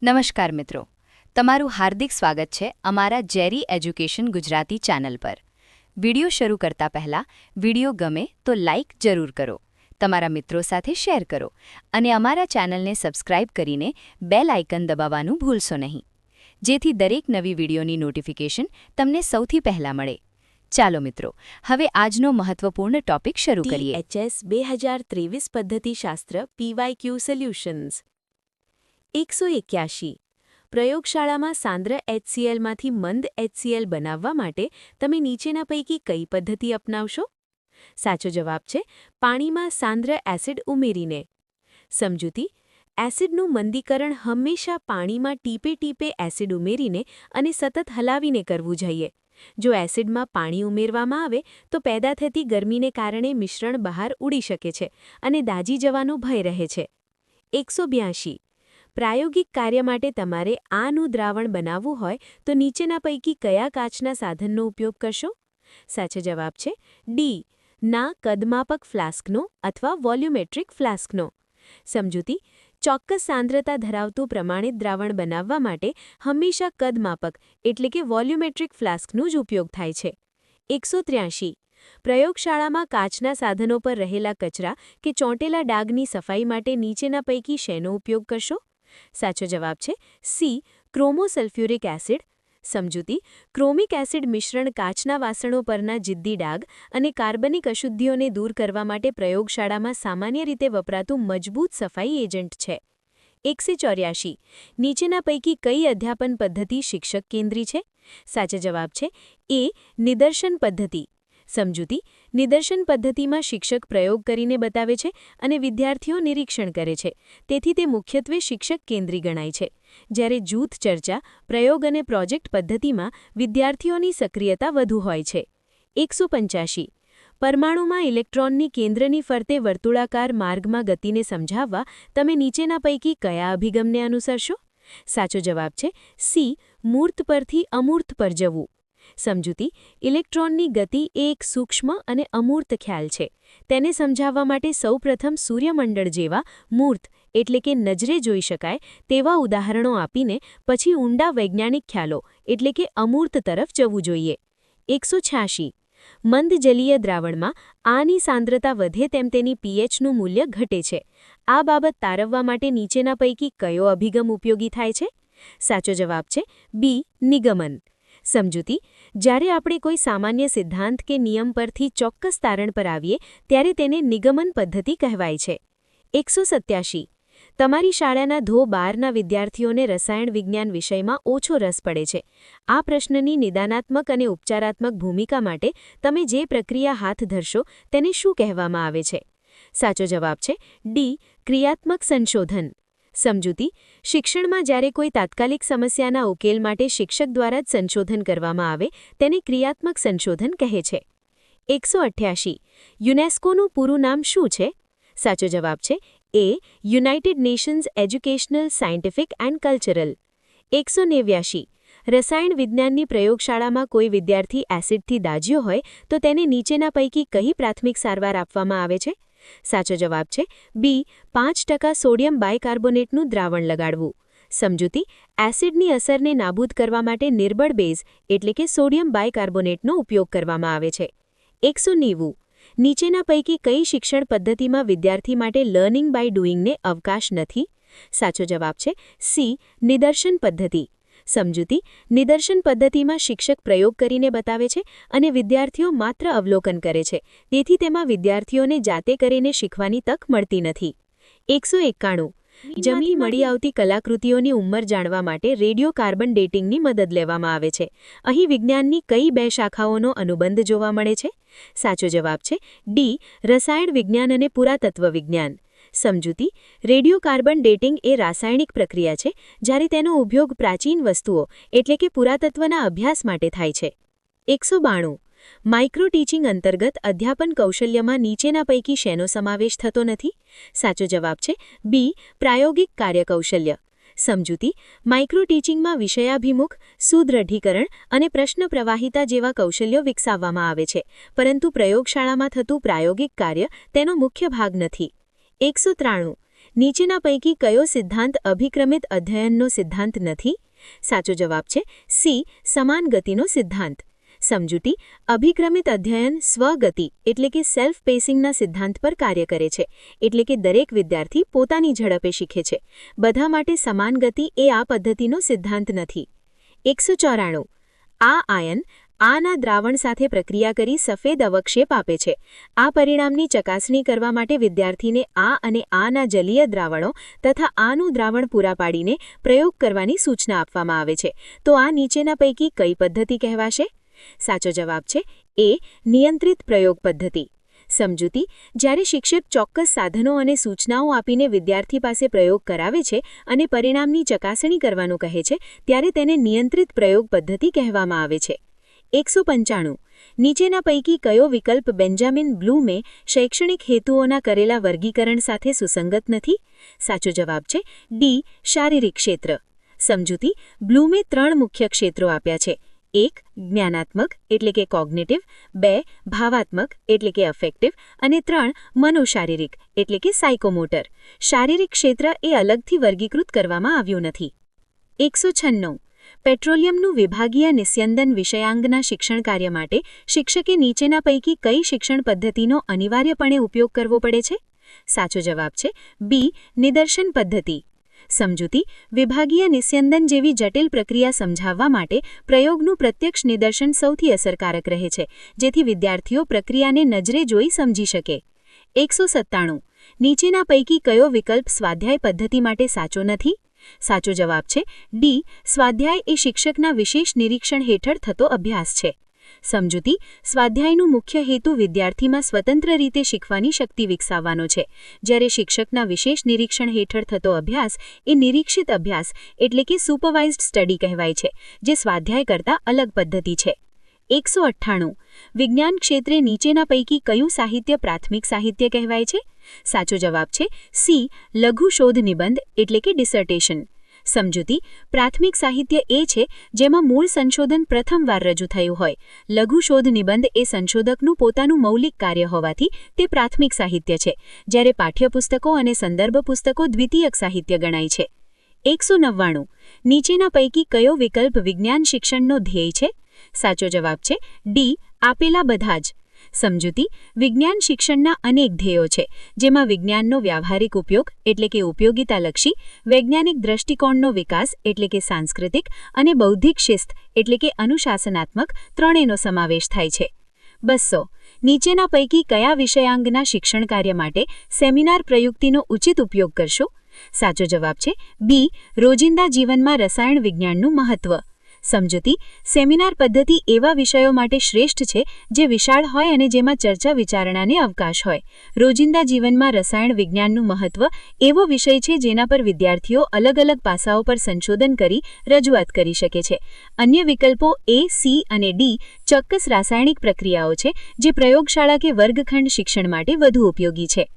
નમસ્કાર મિત્રો, તમારું હાર્દિક સ્વાગત છે અમારા જેરી એજ્યુકેશન ગુજરાતી ચેનલ પર। વિડિયો શરૂ કરતા પહેલા વિડિયો ગમે તો લાઇક જરૂર કરો, તમારા મિત્રો સાથે શેર કરો અને અમારા ચેનલને સબસ્ક્રાઇબ કરીને બેલ આઇકન દબાવવાનું ભૂલશો નહીં, જેથી દરેક નવી વિડિયોની નોટિફિકેશન તમને સૌથી પહેલા મળે। ચાલો મિત્રો, હવે આજનો મહત્વપૂર્ણ ટોપિક શરૂ કરીએ। THS 2023 પદ્ધતિશાસ્ત્ર PYQ સોલ્યુશન્સ 181 પ્રયોગશાળામાં સાંદ્ર HClમાંથી મંદ HCl બનાવવા માટે તમે નીચેના પૈકી કઈ પદ્ધતિ અપનાવશો? સાચો જવાબ છે પાણીમાં સાંદ્ર એસિડ ઉમેરીને। સમજૂતી: એસિડનું મંદીકરણ હંમેશા પાણીમાં ટીપે ટીપે એસિડ ઉમેરીને અને સતત હલાવીને કરવું જોઈએ। જો એસિડમાં પાણી ઉમેરવામાં આવે તો પેદા થતી ગરમીને કારણે મિશ્રણ બહાર ઉડી શકે છે અને દાજી જવાનો ભય રહે છે। 182 પ્રાયોગિક કાર્ય માટે તમારે આનું દ્રાવણ બનાવવું હોય તો નીચેના પૈકી કયા કાચના સાધનનો ઉપયોગ કરશો? સાચો જવાબ છે ડી, ના કદમાપક ફ્લાસ્કનો અથવા વોલ્યુમેટ્રિક ફ્લાસ્કનો। સમજૂતી: ચોક્કસ સાંદ્રતા ધરાવતું પ્રમાણિત દ્રાવણ બનાવવા માટે હંમેશા કદમાપક એટલે કે વોલ્યુમેટ્રિક ફ્લાસ્કનો જ ઉપયોગ થાય છે। 183 પ્રયોગશાળામાં કાચના સાધનો પર રહેલા કચરા કે ચોંટેલા ડાઘની સફાઈ માટે નીચેના પૈકી શેનો ઉપયોગ કરશો? સાચો જવાબ છે સી, ક્રોમોસલ્ફ્યુરિક એસિડ। સમજૂતી: ક્રોમિક એસિડ મિશ્રણ કાચના વાસણો પરના જિદ્દી ડાઘ અને કાર્બનિક અશુદ્ધિઓને દૂર કરવા માટે પ્રયોગશાળામાં સામાન્ય રીતે વપરાતું મજબૂત સફાઈ એજન્ટ છે। 184 નીચેના પૈકી કઈ અધ્યાપન પદ્ધતિ શિક્ષક કેન્દ્રી છે? સાચો જવાબ છે એ, નિદર્શન પદ્ધતિ। સમજૂતી: નિદર્શન પદ્ધતિમાં શિક્ષક પ્રયોગ કરીને બતાવે છે અને વિદ્યાર્થીઓ નિરીક્ષણ કરે છે, તેથી તે મુખ્યત્વે શિક્ષક કેન્દ્રી ગણાય છે। જ્યારે જૂથ ચર્ચા, પ્રયોગ અને પ્રોજેક્ટ પદ્ધતિમાં વિદ્યાર્થીઓની સક્રિયતા વધુ હોય છે। 185 પરમાણુમાં ઇલેક્ટ્રોનની કેન્દ્રની ફરતે વર્તુળાકાર માર્ગમાં ગતિને સમજાવવા તમે નીચેના પૈકી કયા અભિગમને અનુસરશો? સાચો જવાબ છે સી, મૂર્ત પરથી અમૂર્ત પર જવું। સમજૂતી: ઇલેક્ટ્રોનની ગતિ એ એક સૂક્ષ્મ અને અમૂર્ત ખ્યાલ છે। તેને સમજાવવા માટે સૌપ્રથમ સૂર્યમંડળ જેવા મૂર્ત એટલે કે નજરે જોઈ શકાય તેવા ઉદાહરણો આપીને પછી ઊંડા વૈજ્ઞાનિક ખ્યાલો એટલે કે અમૂર્ત તરફ જવું જોઈએ। 186 મંદ જલીય દ્રાવણમાં આની સાંદ્રતા વધે તેમ તેની pHનું મૂલ્ય ઘટે છે। આ બાબત તારવવા માટે નીચેના પૈકી કયો અભિગમ ઉપયોગી થાય છે? સાચો જવાબ છે બી, નિગમન। સમજૂતી: જ્યારે આપણે કોઈ સામાન્ય સિદ્ધાંત કે નિયમ પરથી ચોક્કસ તારણ પર આવીએ ત્યારે તેને નિગમન પદ્ધતિ કહેવાય છે। 187 તમારી શાળાના ધો 12ના વિદ્યાર્થીઓને રસાયણ વિજ્ઞાન વિષયમાં ઓછો રસ પડે છે। આ પ્રશ્નની નિદાનાત્મક અને ઉપચારાત્મક ભૂમિકા માટે તમે જે પ્રક્રિયા હાથ ધરશો તેને શું કહેવામાં આવે છે? સાચો જવાબ છે ડી, ક્રિયાત્મક સંશોધન। સમજૂતી: શિક્ષણમાં જ્યારે કોઈ તાત્કાલિક સમસ્યાના ઉકેલ માટે શિક્ષક દ્વારા જ સંશોધન કરવામાં આવે તેને ક્રિયાત્મક સંશોધન કહે છે। 188 યુનેસ્કોનું પૂરું નામ શું છે? સાચો જવાબ છે એ, United Nations Educational, Scientific and Cultural. 189 રસાયણ વિજ્ઞાનની પ્રયોગશાળામાં કોઈ વિદ્યાર્થી એસિડથી દાઝ્યો હોય તો તેને નીચેના પૈકી કઈ પ્રાથમિક સારવાર આપવામાં આવે છે? સાચો જવાબ છે બી, 5% સોડિયમ બાયકાર્બોનેટનું દ્રાવણ લગાડવું। સમજૂતી: એસિડની અસરને નાબૂદ કરવા માટે નિર્બળ બેઝ એટલે કે સોડિયમ બાયકાર્બોનેટનો ઉપયોગ કરવામાં આવે છે। 190 નીચેના પૈકી કઈ શિક્ષણ પદ્ધતિમાં વિદ્યાર્થી માટે લર્નિંગ બાય ડુઇંગને અવકાશ નથી? સાચો જવાબ છે સી, નિદર્શન પદ્ધતિ। સમજૂતી: નિદર્શન પદ્ધતિમાં શિક્ષક પ્રયોગ કરીને બતાવે છે અને વિદ્યાર્થીઓ માત્ર અવલોકન કરે છે, તેથી તેમાં વિદ્યાર્થીઓને જાતે કરીને શીખવાની તક મળતી નથી। 191 જમીન મળી આવતી કલાકૃતિઓની ઉંમર જાણવા માટે રેડિયોકાર્બન ડેટિંગની મદદ લેવામાં આવે છે। અહીં વિજ્ઞાનની કઈ બે શાખાઓનો અનુબંધ જોવા મળે છે? સાચો જવાબ છે ડી, રસાયણ વિજ્ઞાન અને પુરાતત્વ વિજ્ઞાન। સમજૂતી: રેડિયોકાર્બન ડેટિંગ એ રાસાયણિક પ્રક્રિયા છે જ્યારે તેનો ઉપયોગ પ્રાચીન વસ્તુઓ એટલે કે પુરાતત્વના અભ્યાસ માટે થાય છે। 192 માઇક્રો ટીચિંગ અંતર્ગત અધ્યાપન કૌશલ્યમાં નીચેના પૈકી શેનો સમાવેશ થતો નથી? સાચો જવાબ છે બી, પ્રાયોગિક કાર્યકૌશલ્ય। સમજૂતી: માઇક્રો ટીચિંગમાં વિષયાભિમુખ, સુદ્રઢીકરણ અને પ્રશ્ન પ્રવાહિતા જેવા કૌશલ્યો વિકસાવવામાં આવે છે, પરંતુ પ્રયોગશાળામાં થતું પ્રાયોગિક કાર્ય તેનો મુખ્ય ભાગ નથી। 193 નીચેના પૈકી કયો સિદ્ધાંત અભિક્રમિત અધ્યયનનો સિદ્ધાંત નથી? સાચો જવાબ છે સી, સમાન ગતિનો સિદ્ધાંત. સમજૂતી: અભિક્રમિત અધ્યયન સ્વગતિ એટલે કે સેલ્ફ પેસિંગના સિદ્ધાંત પર કાર્ય કરે છે, એટલે કે દરેક વિદ્યાર્થી પોતાની ઝડપે શીખે છે. બધા માટે સમાન ગતિ એ આ પદ્ધતિનો સિદ્ધાંત નથી. 194. આ આયન આના દ્રાવણ સાથે પ્રક્રિયા કરી સફેદ અવક્ષેપ આપે છે. આ પરિણામની ચકાસણી કરવા માટે વિદ્યાર્થીને આ અને આના જલીય દ્રાવણો તથા આનું દ્રાવણ પૂરા પાડીને પ્રયોગ કરવાની સૂચના આપવામાં આવે છે. તો આ નીચેના પૈકી કઈ પદ્ધતિ કહેવાશે? સાચો જવાબ છે એ, નિયંત્રિત પ્રયોગ પદ્ધતિ. સમજૂતી: જ્યારે શિક્ષક ચોક્કસ સાધનો અને સૂચનાઓ આપીને વિદ્યાર્થી પાસે પ્રયોગ કરાવે છે અને પરિણામની ચકાસણી કરવાનું કહે છે, ત્યારે તેને નિયંત્રિત પ્રયોગ પદ્ધતિ કહેવામાં આવે છે. 195. નીચેના પૈકી કયો વિકલ્પ બેન્જામિન બ્લૂમે શૈક્ષણિક હેતુઓના કરેલા વર્ગીકરણ સાથે સુસંગત નથી? સાચો જવાબ છે ડી, શારીરિક ક્ષેત્ર. સમજૂતી: બ્લૂમે 3 મુખ્ય ક્ષેત્રો આપ્યા છે. 1. જ્ઞાનાત્મક એટલે કે કોગ્નિટિવ, 2. ભાવાત્મક એટલે કે અફેક્ટિવ અને 3. મનોશારીરિક એટલે કે સાયકોમોટર. શારીરિક ક્ષેત્ર એ અલગથી વર્ગીકૃત કરવામાં આવ્યું નથી. 196. પેટ્રોલિયમનું વિભાગીય નિસ્યંદન વિષયાંગના શિક્ષણ કાર્ય માટે શિક્ષકે નીચેના પૈકી કઈ શિક્ષણ પદ્ધતિનો અનિવાર્યપણે ઉપયોગ કરવો પડે છે? સાચો જવાબ છે બી, નિદર્શન પદ્ધતિ. સમજૂતી: વિભાગીય નિસ્યંદન જેવી જટિલ પ્રક્રિયા સમજાવવા માટે પ્રયોગનું પ્રત્યક્ષ નિદર્શન સૌથી અસરકારક રહે છે, જેથી વિદ્યાર્થીઓ પ્રક્રિયાને નજરે જોઈ સમજી શકે. 197. નીચેના પૈકી કયો વિકલ્પ સ્વાધ્યાય પદ્ધતિ માટે સાચો નથી? સાચો જવાબ છે ડી, સ્વાધ્યાય એ શિક્ષકના વિશેષ નિરીક્ષણ હેઠળ થતો અભ્યાસ છે. સમજૂતી: સ્વાધ્યાયનું મુખ્ય હેતુ વિદ્યાર્થીમાં સ્વતંત્ર રીતે શીખવાની શક્તિ વિકસાવવાનો છે, જ્યારે શિક્ષકના વિશેષ નિરીક્ષણ હેઠળ થતો અભ્યાસ એ નિરીક્ષિત અભ્યાસ એટલે કે સુપરવાઇઝ્ડ સ્ટડી કહેવાય છે, જે સ્વાધ્યાય કરતાં અલગ પદ્ધતિ છે. 198. વિજ્ઞાન ક્ષેત્રે નીચેના પૈકી કયું સાહિત્ય પ્રાથમિક સાહિત્ય કહેવાય છે? સાચો જવાબ છે સી, લઘુ શોધ નિબંધ એટલે કે ડિસર્ટેશન. સમજૂતી: પ્રાથમિક સાહિત્ય એ છે જેમાં મૂળ સંશોધન પ્રથમવાર રજૂ થયું હોય. લઘુ શોધ નિબંધ એ સંશોધકનું પોતાનું મૌલિક કાર્ય હોવાથી તે પ્રાથમિક સાહિત્ય છે, જ્યારે પાઠ્યપુસ્તકો અને સંદર્ભ પુસ્તકો દ્વિતીયક સાહિત્ય ગણાય છે. 199. નીચેના પૈકી કયો વિકલ્પ વિજ્ઞાન શિક્ષણનો ધ્યેય છે? સાચો જવાબ છે ડી, આપેલા બધા જ. સમજૂતી: વિજ્ઞાન શિક્ષણના અનેક ધ્યેયો છે, જેમાં વિજ્ઞાનનો વ્યાવહારિક ઉપયોગ એટલે કે ઉપયોગિતાલક્ષી, વૈજ્ઞાનિક દ્રષ્ટિકોણનો વિકાસ એટલે કે સાંસ્કૃતિક અને બૌદ્ધિક શિસ્ત એટલે કે અનુશાસનાત્મક ત્રણેયનો સમાવેશ થાય છે. 200. નીચેના પૈકી કયા વિષયાંગના શિક્ષણ કાર્ય માટે સેમિનાર પ્રયુક્તિનો ઉચિત ઉપયોગ કરશો? સાચો જવાબ છે બી, રોજિંદા જીવનમાં રસાયણ વિજ્ઞાનનું મહત્વ. સમજૂતી: સેમિનાર પદ્ધતિ એવા વિષયો માટે શ્રેષ્ઠ છે જે વિશાળ હોય અને જેમાં ચર્ચા વિચારણાને અવકાશ હોય. રોજિંદા જીવનમાં રસાયણ વિજ્ઞાનનું મહત્વ એવો વિષય છે જેના પર વિદ્યાર્થીઓ અલગ અલગ પાસાઓ પર સંશોધન કરી રજૂઆત કરી શકે છે. અન્ય વિકલ્પો એ, સી અને ડી ચોક્કસ રાસાયણિક પ્રક્રિયાઓ છે જે પ્રયોગશાળા કે વર્ગખંડ શિક્ષણ માટે વધુ ઉપયોગી છે.